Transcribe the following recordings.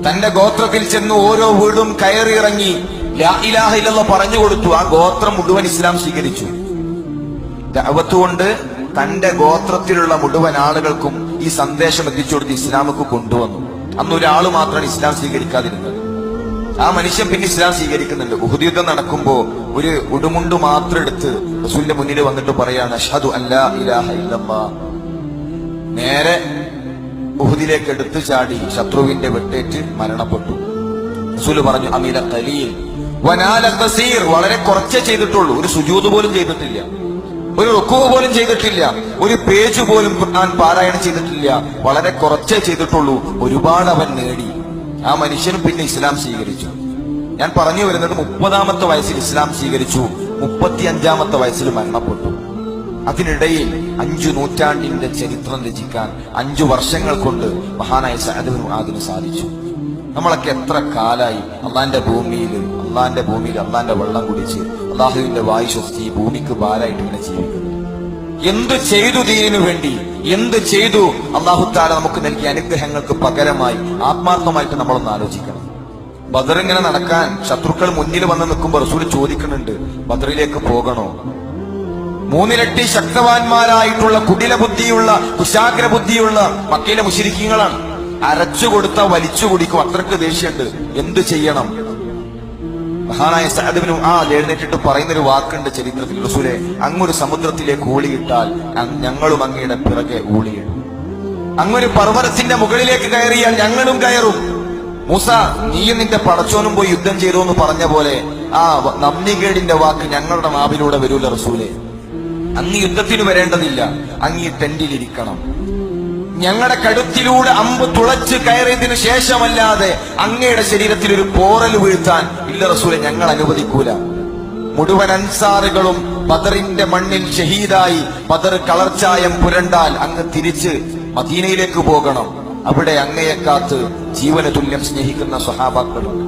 തന്റെ ഗോത്രത്തിൽ ചെന്ന് ഓരോ വീടും കയറിയിറങ്ങി ലാ ഇലാഹ ഇല്ലല്ലാഹ് പറഞ്ഞു കൊടുത്തു. ആ ഗോത്രം മുഴുവൻ ഇസ്ലാം സ്വീകരിച്ചു. ദഅവത്ത് കൊണ്ട് തന്റെ ഗോത്രത്തിലുള്ള മുഴുവൻ ആളുകൾക്കും ഈ സന്ദേശം എത്തിച്ചു കൊടുത്ത് ഇസ്ലാമക്ക് കൊണ്ടുവന്നു. അന്ന് ഒരാൾ മാത്രമാണ് ഇസ്ലാം സ്വീകരിക്കാതിരുന്നത്. ആ മനുഷ്യൻ പിന്നെ ഇസ്ലാം സ്വീകരിക്കുന്നുണ്ട്. ഉഹുദ് യുദ്ധം നടക്കുമ്പോ ഒരു ഉടുമുണ്ട് മാത്രം എടുത്ത് റസൂലിന്റെ മുന്നിൽ വന്നിട്ട് പറയാണ് അഷ്ഹദു അല്ലാ ഇലാഹ ഇല്ലല്ലാഹ്. നേരെ ഉഹുദിലേക്ക് എടുത്തു ചാടി ശത്രുവിന്റെ വെട്ടേറ്റ് മരണപ്പെട്ടു. റസൂല് പറഞ്ഞു അമീല ഖലീൽ വനാല കസീർ. വളരെ കുറച്ചേ ചെയ്തിട്ടുള്ളൂ. ഒരു സുജൂദ് പോലും ചെയ്തിട്ടില്ല, ഒരു റുക്കൂ പോലും ചെയ്തിട്ടില്ല, ഒരു പേജ് പോലും ഖുർആൻ പാരായണം ചെയ്തിട്ടില്ല. വളരെ കുറച്ചേ ചെയ്തിട്ടുള്ളൂ. ഒരുപാട് അവൻ നേടി. ആ മനുഷ്യനും പിന്നെ ഇസ്ലാം സ്വീകരിച്ചു. ഞാൻ പറഞ്ഞു വരുന്നത് 30-ാമത്തെ വയസ്സിൽ ഇസ്ലാം സ്വീകരിച്ചു, 35-ാമത്തെ വയസ്സിൽ മരണപ്പെട്ടു. അതിനിടയിൽ 5 നൂറ്റാണ്ടിന്റെ ചരിത്രം രചിക്കാൻ 5 വർഷങ്ങൾ കൊണ്ട് മഹാനായ സഅദ് ഇബ്നു മുആദിന് സാധിച്ചു. നമ്മളൊക്കെ എത്ര കാലായി അള്ളാന്റെ ഭൂമിയിൽ അള്ളാന്റെ വെള്ളം കുടിച്ച് അള്ളാഹുവിന്റെ വായു ശ്വസിച്ച് ഈ ഭൂമിക്ക് ഭാരമായിട്ട് ഇങ്ങനെ ജീവിക്കുന്നു. എന്ത് ചെയ്തു ദീനിനു വേണ്ടി, എന്ത് ചെയ്തു അള്ളാഹു തആല നമുക്ക് നൽകിയ അനുഗ്രഹങ്ങൾക്ക് പകരമായി ആത്മാർത്ഥമായിട്ട് നമ്മളൊന്ന് ആലോചിക്കണം. ബദർ ഇങ്ങനെ നടക്കാൻ ശത്രുക്കൾ മുന്നിൽ വന്ന് നിൽക്കുമ്പോൾ റസൂൽ ചോദിക്കുന്നുണ്ട്, ബദറിലേക്ക് പോകണോ? 3 ഇരട്ടി ശക്തവാന്മാരായിട്ടുള്ള കുടില ബുദ്ധിയുള്ള കുശാഗ്ര ബുദ്ധിയുള്ള മക്കയിലെ മുശ്രിക്കീങ്ങളാണ്. അരച്ചു കൊടുത്ത വലിച്ചു കുടിക്കും, അത്രക്ക് ദേഷ്യമുണ്ട്. എന്ത് ചെയ്യണം? മഹാനായ സഅദ് ഇബ്നു മുആദ് എഴുന്നേറ്റിട്ട് പറയുന്നൊരു വാക്കുണ്ട് ചരിത്രത്തിൽ, റസൂലേ, അങ്ങൊരു സമുദ്രത്തിലേക്ക് ഊളിയിട്ടാൽ ഞങ്ങളും അങ്ങയുടെ പിറകെ ഊളിയിടും. അങ്ങൊരു പർവ്വതത്തിന്റെ മുകളിലേക്ക് കയറിയാൽ ഞങ്ങളും കയറും. മൂസ, നീയും നിന്റെ പടച്ചോനും പോയി യുദ്ധം ചെയ്തു എന്ന് പറഞ്ഞ പോലെ ആ നന്ദികേടിന്റെ വാക്ക് ഞങ്ങളുടെ നാവിലൂടെ വരൂല റസൂലേ. അങ്ങ് യുദ്ധത്തിന് വരേണ്ടതില്ല, അങ്ങ് ഈ ടെന്റിലിരിക്കണം. ഞങ്ങളുടെ കഴുത്തിലൂടെ അമ്പ് തുളച്ച് കയറിയതിനു ശേഷമല്ലാതെ അങ്ങയുടെ ശരീരത്തിൽ ഒരു പോറൽ വീഴ്ത്താൻ ഇല്ല റസൂലെ, ഞങ്ങൾ അനുവദിക്കൂല. മുഴുവൻ അൻസാറുകളും ബദറിന്റെ മണ്ണിൽ ഷഹീദായി ബദർ കളർച്ചായം പുരണ്ടാൽ അങ്ങ് തിരിച്ച് മദീനയിലേക്ക് പോകണം. അവിടെ അങ്ങയെ കാത്ത് ജീവന തുല്യം സ്നേഹിക്കുന്ന സ്വഹാബാക്കളുണ്ട്.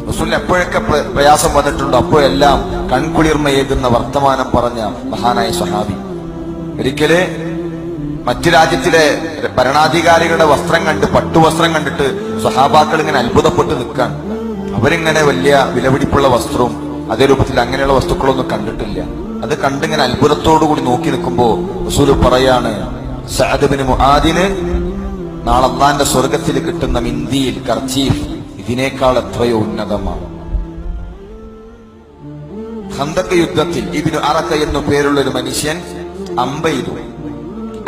റസൂലിന് എപ്പോഴൊക്കെ പ്രയാസം വന്നിട്ടുണ്ടോ അപ്പോഴെല്ലാം കൺകുളിർമയേകുന്ന വർത്തമാനം പറഞ്ഞ മഹാനായ സ്വഹാബി. ഒരിക്കല് മറ്റു രാജ്യത്തിലെ ഭരണാധികാരികളുടെ വസ്ത്രം കണ്ട്, പട്ടുവസ്ത്രം കണ്ടിട്ട് സ്വഹാബാക്കൾ ഇങ്ങനെ അത്ഭുതപ്പെട്ട് നിൽക്കാൻ. അവരിങ്ങനെ വലിയ വിലപിടിപ്പുള്ള വസ്ത്രവും അതേ രൂപത്തിൽ അങ്ങനെയുള്ള വസ്തുക്കളൊന്നും കണ്ടിട്ടില്ല. അത് കണ്ടിങ്ങനെ അത്ഭുതത്തോടുകൂടി നോക്കി നിൽക്കുമ്പോ റസൂല് പറയാണ്, സഅദ് ഇബ്നു മുആദിന് നാളെ അല്ലാഹുവിന്റെ സ്വർഗത്തിൽ കിട്ടുന്ന മിന്ദിയിൽ കർച്ചീഫ് ഇതിനേക്കാൾ എത്രയോ ഉന്നതമാണ്. ഖന്തഖ് യുദ്ധത്തിൽ ഇബ്നു അറഖ എന്നു പേരുള്ള ഒരു മനുഷ്യൻ അമ്പെയ്തു.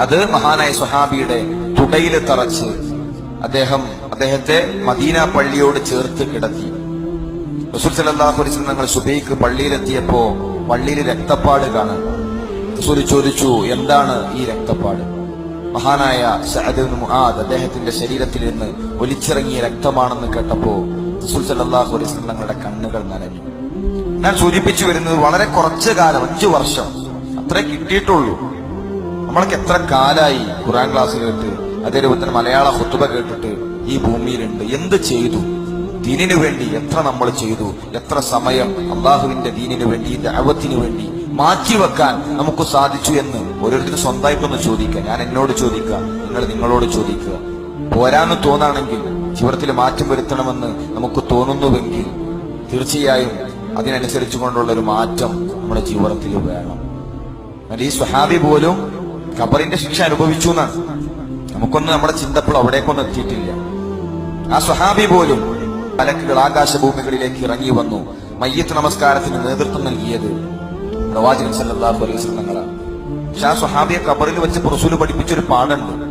അത് മഹാനായ സ്വഹാബിയുടെ തുടയിൽ തറച്ച് അദ്ദേഹത്തെ മദീന പള്ളിയോട് ചേർത്ത് കിടത്തി. റസൂൽ സല്ലല്ലാഹു അലൈഹി വസല്ലം തങ്ങൾ സുബഹിക്ക് പള്ളിയിലെത്തിയപ്പോ പള്ളിയിൽ രക്തപ്പാട് കാണാൻ. റസൂൽ ചോദിച്ചു, എന്താണ് ഈ രക്തപ്പാട്? മഹാനായ സഅദ് ഇബ്നു മുആദ് അദ്ദേഹത്തിന്റെ ശരീരത്തിൽ നിന്ന് ഒലിച്ചിറങ്ങിയ രക്തമാണെന്ന് കേട്ടപ്പോ റസൂൽ സല്ലല്ലാഹു അലൈഹി വസല്ലം തങ്ങളുടെ കണ്ണുകൾ നനഞ്ഞു. ഞാൻ സൂചിപ്പിച്ചു വരുന്നത് വളരെ കുറച്ചു കാലം, 5 വർഷം അത്രേ കിട്ടിയിട്ടുള്ളൂ. നമ്മളൊക്കെ എത്ര കാലായി ഖുർആൻ ക്ലാസ് കേട്ട് അതേ രൂപത്തിൽ മലയാള ഖുതുബ കേട്ടിട്ട് ഈ ഭൂമിയിലുണ്ട്. എന്ത് ചെയ്തു ദീനിനു വേണ്ടി? എത്ര നമ്മൾ ചെയ്തു? എത്ര സമയം അള്ളാഹുവിന്റെ ദീനിനു വേണ്ടി, ദഅവത്തിന് വേണ്ടി മാറ്റിവെക്കാൻ നമുക്ക് സാധിച്ചു എന്ന് ഓരോരുത്തരും സ്വന്തമായിട്ടൊന്ന് ചോദിക്കുക. ഞാൻ എന്നോട് ചോദിക്കുക, നിങ്ങൾ നിങ്ങളോട് ചോദിക്കുക. പോരാന്ന് തോന്നാണെങ്കിൽ, ജീവിതത്തിൽ മാറ്റം വരുത്തണമെന്ന് നമുക്ക് തോന്നുന്നുവെങ്കിൽ തീർച്ചയായും അതിനനുസരിച്ചു കൊണ്ടുള്ള ഒരു മാറ്റം നമ്മുടെ ജീവിതത്തിൽ വേണം. ഈ സ്വഹാബി പോലും ഖബറിന്റെ ശിക്ഷ അനുഭവിച്ചു എന്നാണ്. നമുക്കൊന്നും നമ്മുടെ ചിന്തപ്പോൾ അവിടേക്കൊന്നും എത്തിയിട്ടില്ല. ആ സ്വഹാബി പോലും മലക്കുകൾ ആകാശഭൂമികളിലേക്ക് ഇറങ്ങി വന്നു. മയ്യത്ത് നമസ്കാരത്തിന് നേതൃത്വം നൽകിയത് പ്രവാചകൻ സല്ലല്ലാഹു അലൈഹി വസല്ലം തങ്ങളാണ്. പക്ഷെ ആ സ്വഹാബിയെ ഖബറിൽ വെച്ച് റസൂല് പഠിപ്പിച്ചൊരു പാഠമുണ്ട്.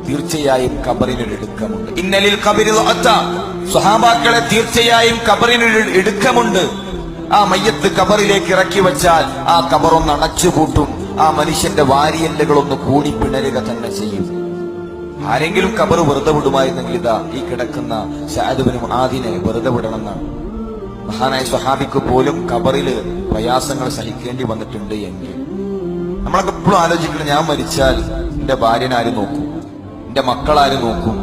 തീർച്ചയായും ഖബറിനൊരു ഇടുക്കമുണ്ട്. ഇന്നലിൽ ഖബരി ലഅത്ത. സ്വഹാബാക്കളെ, തീർച്ചയായും ഖബറിനൊരു ഇടുക്കമുണ്ട്. ആ മയ്യത്ത് ഖബറിലേക്ക് ഇറക്കി വെച്ചാൽ ആ ഖബറൊന്ന് അടച്ചുപൂട്ടും. ആ മനുഷ്യന്റെ വാരിയല്ലുകളൊന്ന് കൂടി പിണരുക തന്നെ ചെയ്യും. ആരെങ്കിലും ഖബർ വെറുതെ വിടുമായിരുന്നെങ്കിൽ ഇതാ ഈ കിടക്കുന്ന സഅദ് ഇബ്നു മുആദിനെ വെറുതെ വിടണമെന്നാണ്. മഹാനായ സ്വഹാബിക്ക് പോലും ഖബറിൽ പ്രയാസങ്ങൾ സഹിക്കേണ്ടി വന്നിട്ടുണ്ട് എങ്കിൽ നമ്മളൊക്കെ എപ്പോഴും ആലോചിക്കണം, ഞാൻ മരിച്ചാൽ എന്റെ ഭാര്യനെ ആര് നോക്കും? എന്റെ മക്കളാര് നോക്കും?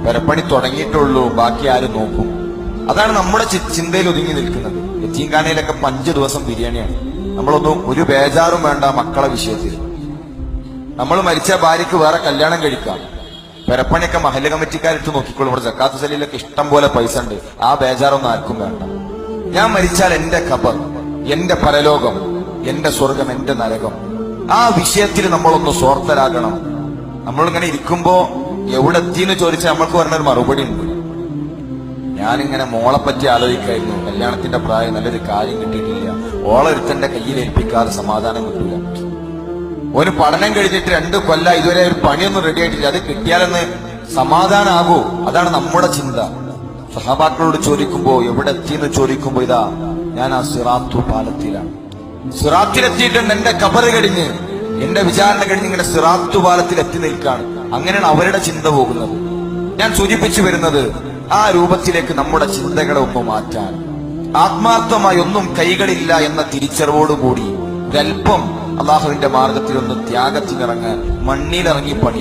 പെരപ്പണി തുടങ്ങിയിട്ടുള്ളൂ, ബാക്കി ആര് നോക്കും? അതാണ് നമ്മുടെ ചിന്തയിൽ ഒതുങ്ങി നിൽക്കുന്നത്. യതീംഖാനയിലൊക്കെ 5 ദിവസം ബിരിയാണിയാണ്. നമ്മളൊന്നും ഒരു ബേജാറും വേണ്ട മക്കളെ വിഷയത്തിൽ. നമ്മൾ മരിച്ച ഭാര്യയ്ക്ക് വേറെ കല്യാണം കഴിക്കാം. പെരപ്പണിയൊക്കെ മഹല്ല് കമ്മിറ്റിക്കാരിട്ട് നോക്കിക്കോളും. ഇവിടെ സക്കാത്ത് സലീലൊക്കെ ഇഷ്ടം പോലെ പൈസ ഉണ്ട്. ആ ബേജാറൊന്നും ആർക്കും വേണ്ട. ഞാൻ മരിച്ചാൽ എന്റെ ഖബർ, എന്റെ പരലോകം, എന്റെ സ്വർഗം, എന്റെ നരകം, ആ വിഷയത്തിൽ നമ്മളൊന്ന് സ്വാർത്ഥരാകണം. നമ്മളിങ്ങനെ ഇരിക്കുമ്പോ എവിടെ എത്തിയെന്ന് ചോദിച്ചാൽ നമ്മൾക്ക് പറഞ്ഞൊരു മറുപടി ഉണ്ട്. ഞാനിങ്ങനെ മോളെ പറ്റി ആലോചിക്കായിരുന്നു. കല്യാണത്തിന്റെ പ്രായം, നല്ലൊരു കാര്യം കിട്ടിയിട്ടില്ല. ഓളൊരുത്തന്റെ കയ്യിൽ ഏൽപ്പിക്കാതെ സമാധാനം കിട്ടില്ല. ഒരു പഠനം കഴിഞ്ഞിട്ട് 2 കൊല്ലം ഇതുവരെ ഒരു പണിയൊന്നും റെഡി ആയിട്ടില്ല. അത് കിട്ടിയാലെന്ന് സമാധാനാകൂ. അതാണ് നമ്മുടെ ചിന്ത. സഹാബാക്കളോട് ചോദിക്കുമ്പോ എവിടെ എത്തിയെന്ന് ചോദിക്കുമ്പോ ഇതാ ഞാൻ ആ സിറാത്തു പാലത്തിലാണ്. സിറാത്തിലെത്തിയിട്ടുണ്ട്. എന്റെ ഖബറ് കഴിഞ്ഞ്, എന്റെ വിചാരണ കഴിഞ്ഞ് ഇങ്ങനെ സിറാത്തു പാലത്തിൽ എത്തി നിൽക്കാണ്. അങ്ങനെയാണ് അവരുടെ ചിന്ത പോകുന്നത്. ഞാൻ സൂചിപ്പിച്ചു വരുന്നത് ആ രൂപത്തിലേക്ക് നമ്മുടെ ചിന്തകളെ ഒന്ന് മാറ്റാൻ, ആത്മാർത്ഥമായി ഒന്നും കൈകളില്ല എന്ന തിരിച്ചറിവോടുകൂടി ഒരൽപ്പം അള്ളാഹുവിന്റെ മാർഗത്തിൽ ഒന്ന് ത്യാഗത്തിനിറങ്ങാൻ, മണ്ണിലിറങ്ങി പണി